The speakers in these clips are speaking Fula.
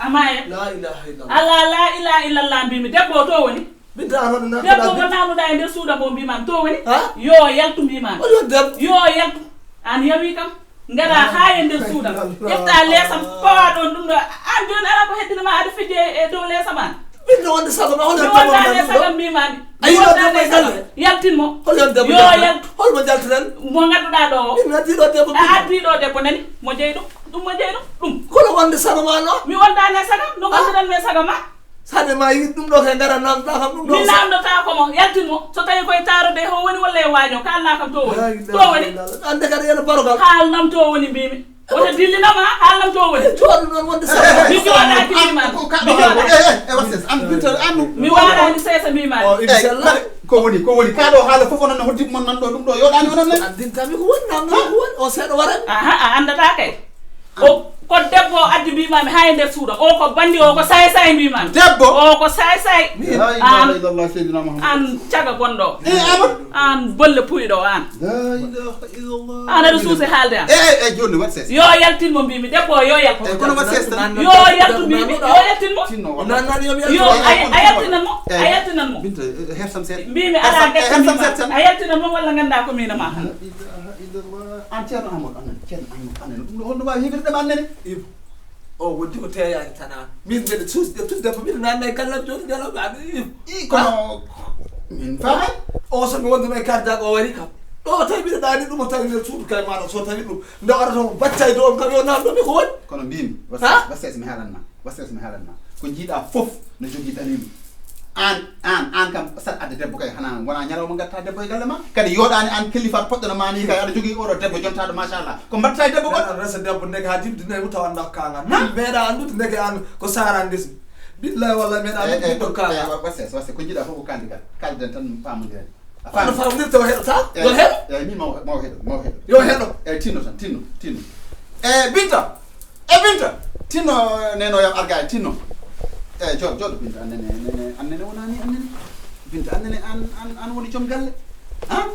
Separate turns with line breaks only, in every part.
amaya
la ilaha illallah
ala la ilaha illallah mbimi debbo to woni
binta hono na
debbo mo nanuɗa e nder suuda mo mbimami to woni
ha
yo yaltu mbimami
o yo debbo
yo yaltu an yawi kam ngara ha e nder suuda ƴetta leesam pawa ɗon ɗum ɗo an joni ala ko heddinoma aɗa fije e dow leesam an
binta wonde sago ma hono
mi wondani e sagam mbimami
ayi ɗo debbo e galle
yaltinmo
hol yon debbo
yo yaltu
holmo jaltiren
mo ganduɗa ɗo o
min addi ɗo debbo
a addi ɗo debbo nani mo jeeyi ɗum mo jeeyi ɗum
kono wonde sago ma no
mi wondani e sagam no ganduɗan me saga ma
sade ma yi ɗum ɗo kay ngara namɗa kam ɗum ɗo
mi namdota komo yaltinmo so tawi koye tarode ho woni walla e waaño kalna kam to woni to woni
ande kadi yana barogal
haalnam to woni mbimi woto dillinama haalnam to woni
jooɗo noon wonde sago
mi joɗaki mbimami mi joɗaki mi waɗani seesa mbimami
o inchallah
ko woni kaɗo haala fof onon hoddimo mon nanɗo ɗum ɗo yoɗani onon nan
andintami ko woni namɗa ko woni o seeɗa waran
aha a andata kay ko debbo addi mbimami ha e nder suuɗa o ko bandi o ko say mbimami
debbo
o ko say
la ilaha illallah sayyidina muhammad
an caga gonɗo
amadou
an bolle puyɗo an
la ilaha illallah
an aɗa suuse haalde an
joni wat ses
yo yaltinmo mbimi debbo o yo yaltu
kono wat ses tan
yo yaltu mbimi yo yaltinmo
tinno wala
nanani yomi
yo a yaltinanmo a yaltinanmo
binta hersam set
mbimi ala gacce a yaltinanmo walla ganda ko mina ma tan
an ceerno amadou anen ɗum ɗo holno wawi heɓirde ɗema annene
o woddi ko teyani tan an min mbeɗa suusde tudde ko mbiɗa nanna e gallam joni ñalawma aɗa
kono min famay
o somi wonduma e kardiago o wari kam ɗo tawi mbiɗa ɗani ɗum o tawi nder suudu kay maɗa so tawi ɗum nde aratomo batta e dow kam yo namɗomi ko woni
kono mbimi wasses mi haalanma ko jiiɗa foof no jogui dalilu an kam sat adde debbo kay hana wona ñalawma gatta debbo e galle ma kadi yoɗani an kellifa poɗɗono mani kay aɗa jogui oɗo debbo jontaɗo machallah ko mbatta e debbo goɗɗo
an resa debbo ndeke ha jibdinayi mo tawa anda kangal min meeɗa andude ndeke an ko saran ndesmi billahi wallahi meeɗa andude ɗiɗɗo kangal
wasses ko jiiɗa foof ko kandigal kalden tan pamodirani
ano famodirte o heɗota yo heɗo
eyyi min maw heɗo
yo heɗo
eyyi tinno tan tinno binta tinno nenoyam arga e tinno eyyi joɗo binta annene wonani annene binta annene an woni joom galle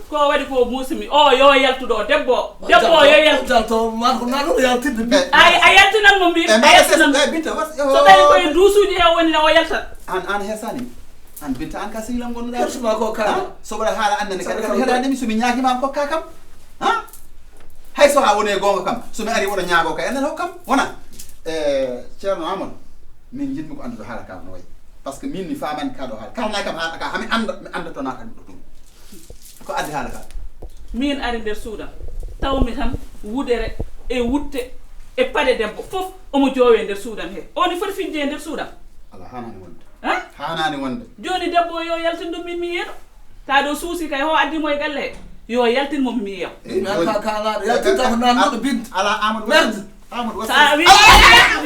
ko waɗi ko musimi o yo yaltuɗo debbo o yo yaltu
jalto mako naɗo yaltidde
a yaltinanmo mbimi a yaltinanmo
binta
so tawi koye duusuji he woni o yaltat
an heesani an binta an ka sihilam gonnuɗa
hersuma ko kala
so waɗa haala annene kadi kadi heɗanimi somi ñaguimama kokka kam hay so ha woni e gonga kam somi ari woɗo ñaago kay annene hokkam wona ceerno amadou min jiɗmi ko andude haala kam no wayi par ce que min mi famani kaɗo haala kalna kam haala ka hami anda to nata ɗum ko addi haala ka
min ari nder suuɗam tawmi tan wudere e wutte e paɗe debbo fof omo joowe nder suuɗam he oni foti fijje e nder suuɗam
ala hanani wonde
han
hanani wonde
joni debbo yo yaltinɗum min mi yiyeɗo ta ɗo suusi kay ho addimo e galle he yo yaltinmo mi yiyaw
ka kalaɗo yaltinta ko nannoɗo binte
ala amadou
merde
amadou
sa wi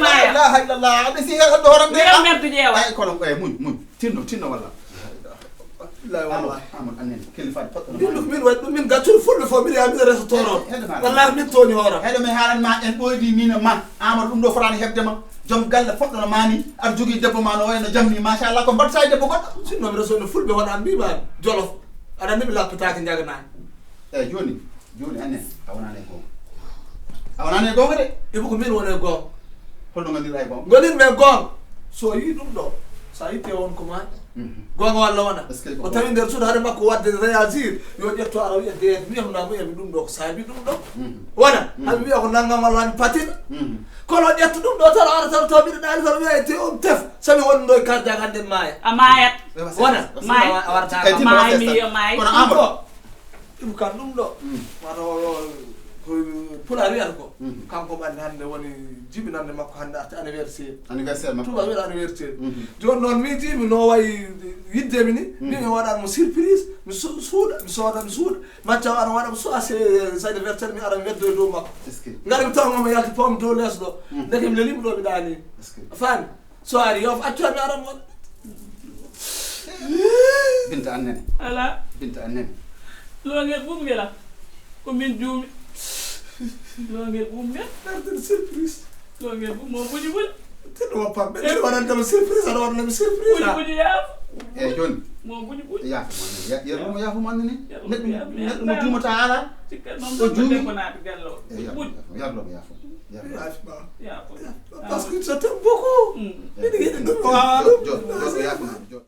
maya
la ilaha illallah aɗa si heɗo horam de
wiya merde ƴeewa
ay kono muñ tinno walla
billahi wallahi
amadou annen kellifaɗe poɗɗono
min waɗi ɗum min gaccude fulɓe fof mbiɗa yaha mbiɗa resa toroɗo wallahi min toñi hooram
heɗo mi haalanma en ɓoydi mino ma amadou ɗum ɗo fotani heɓdema joom galle poɗɗono mani aɗa jogui debbo ma no wayno jamni machallah ko mbaɗata e debbo goɗɗo
sinno mi resone fulɓe hono an mbimami jolof aɗa andi mi lappetake jaganani
eyyi joni annen a wonani e gonga de
ibo ko min woni e gonga
holno gandirɗa e gonga
gonirmi e gonga so yi ɗum ɗo sa yitte won ko maɗi gonga walla wona o tawi nder suudu haade makko wadde réagir yo ƴetto ara wiya de miyamnamo yami ɗum ɗo ko saabi ɗum ɗo wona hami wiya ko naggam walla hami patina kono ƴetto ɗum ɗo tan ara tan taw mbiɗa ɗaali tan wiya te on tef sami woni ɗo e kardiaque hannden maaya
a mayat
wona
Mai.
a warata
ko maayi mi yo maayi
kono amadou
ɗum kam ɗum ɗo wano ko pulaar wiyata ko kanko ɓande hannde woni jibinande makko hannde arti anniversaire
makko
tuba wiɗa anniversaire joni noon mi jimi no wayi yiddemi ni min mi waɗanmo surprise mi suuɗa mi sooda macca o ara waɗamo soase anniversaire mi ara mi weddo e dow makko ngara mi tawmomo yalti pawmi dow leeso ɗo ndeke mi lelimo ɗo mi ɗani faami so ari yof accuwa mi aramo
binta annene
ala longel ɓumgela ko min juumi longel ɓumgel
ɗarden surprise
longel ɓum mo buji
tinno pam ɓe ɗi waɗandema surprise aɗa waɗanami surprise
buji yaaf
eyyi joni
mo buji
yaafuma yaafuma annene neɗɗo mo juumata ala
cikka noon ɗo juumi ko naati galle o buji
yarlomo yaafo
yaafima
yaafo
parce que je t'aime beaucoup.
Mm.
Nit ñi
Jot, jot, jot, jot,